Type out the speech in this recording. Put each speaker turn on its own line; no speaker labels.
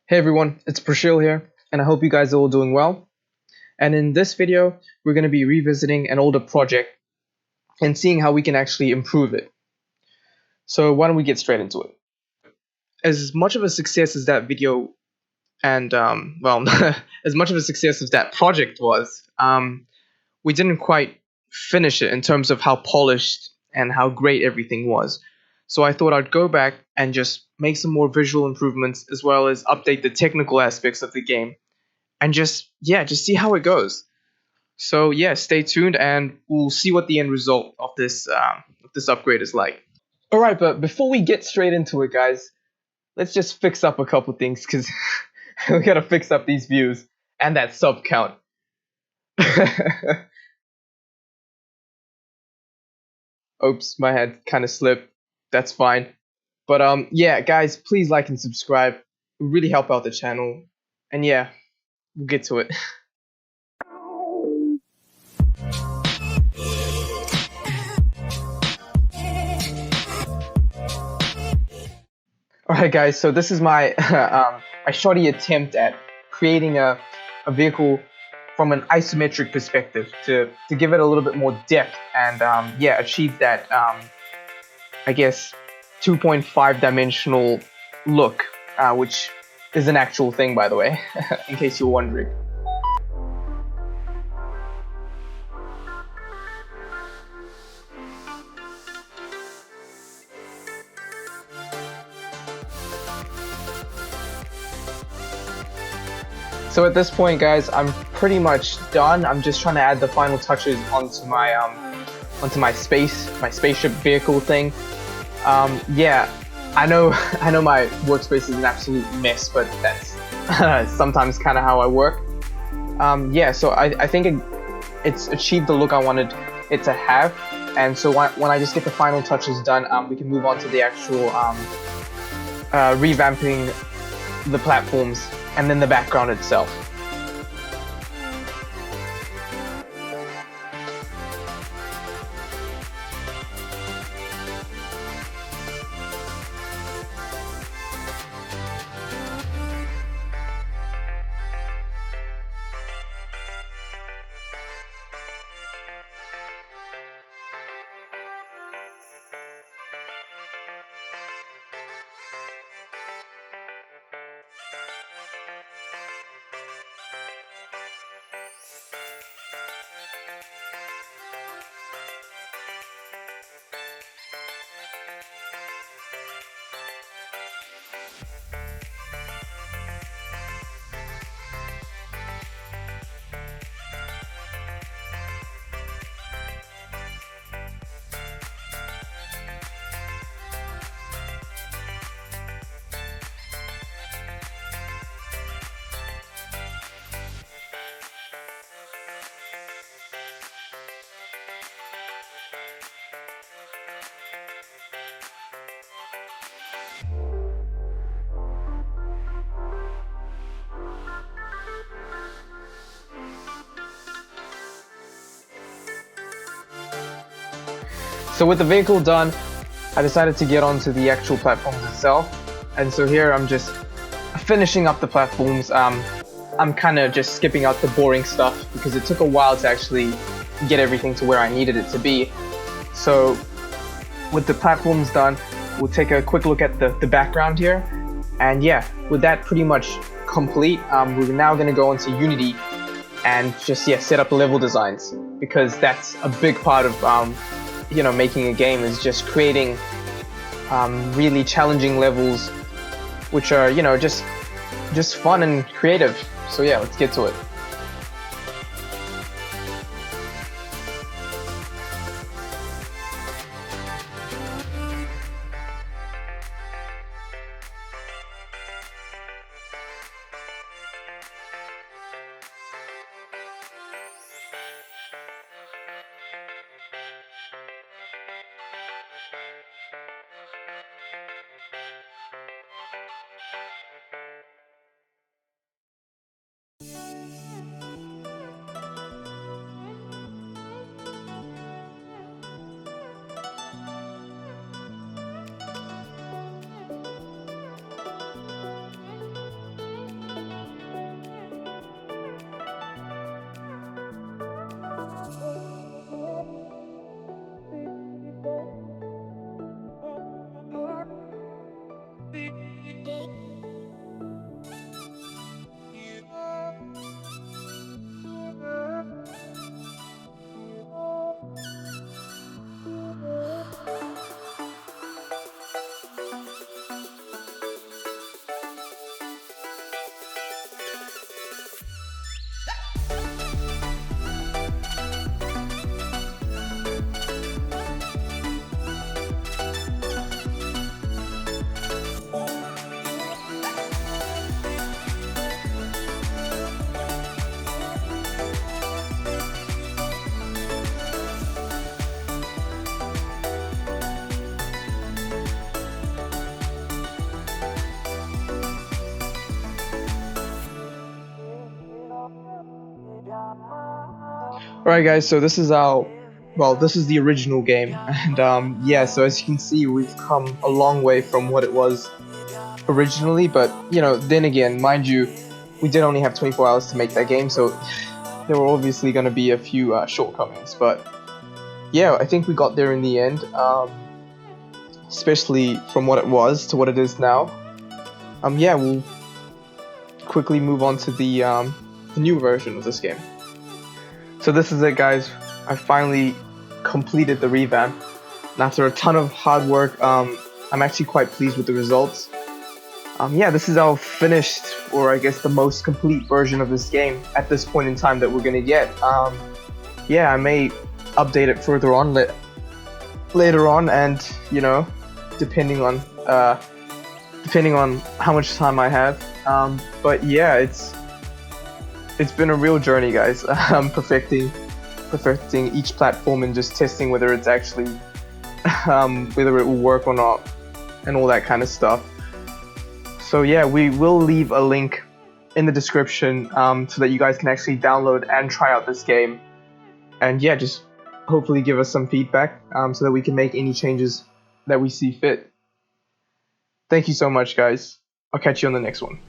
Hey everyone, it's Prashil here, and I hope you guys are all doing well. And in this video, we're going to be revisiting an older project and seeing how we can actually improve it. So why don't we get straight into it? As much of a success as that video and, as much of a success as that project was, we didn't quite finish it in terms of how polished and how great everything was. So I thought I'd go back and just make some more visual improvements as well as update the technical aspects of the game and just see how it goes. So yeah, stay tuned and we'll see what the end result of this upgrade is like. All right, but before we get straight into it, guys, let's just fix up a couple things because we gotta fix up these views and that sub count. Oops, my head kind of slipped. That's fine. But yeah, guys, please like and subscribe. It would really help out the channel. And yeah, we'll get to it. Alright guys, so this is my my shoddy attempt at creating a vehicle from an isometric perspective to give it a little bit more depth and yeah, achieve that I guess 2.5 dimensional look, which is an actual thing, by the way, in case you're wondering. So at this point, guys, I'm pretty much done. I'm just trying to add the final touches onto my spaceship vehicle thing. Yeah, I know my workspace is an absolute mess, but that's sometimes kind of how I work. Yeah, so I think it's achieved the look I wanted it to have, and so when I just get the final touches done, we can move on to the actual revamping the platforms and then the background itself. So with the vehicle done, I decided to get onto the actual platforms itself. And so here I'm just finishing up the platforms. I'm kind of just skipping out the boring stuff because it took a while to actually get everything to where I needed it to be. So with the platforms done, we'll take a quick look at the background here. And yeah, with that pretty much complete, we're now going to go into Unity and just set up level designs, because that's a big part of making a game, is just creating really challenging levels which are just fun and creative. So yeah, let's get to it. Alright guys, so this is this is the original game, and yeah, so as you can see, we've come a long way from what it was originally, but you know, then again, mind you, we did only have 24 hours to make that game, so there were obviously going to be a few shortcomings, but yeah, I think we got there in the end, especially from what it was to what it is now. Yeah, we'll quickly move on to the new version of this game. So this is it, guys. I finally completed the revamp, and after a ton of hard work, I'm actually quite pleased with the results. Yeah, this is our finished, or I guess the most complete version of this game at this point in time that we're gonna get. Yeah, I may update it further on later on, and you know, depending on how much time I have. But yeah, it's been a real journey, guys. Perfecting each platform and just testing whether it's actually whether it will work or not, and all that kind of stuff. So yeah, we will leave a link in the description so that you guys can actually download and try out this game. And yeah, just hopefully give us some feedback so that we can make any changes that we see fit. Thank you so much, guys. I'll catch you on the next one.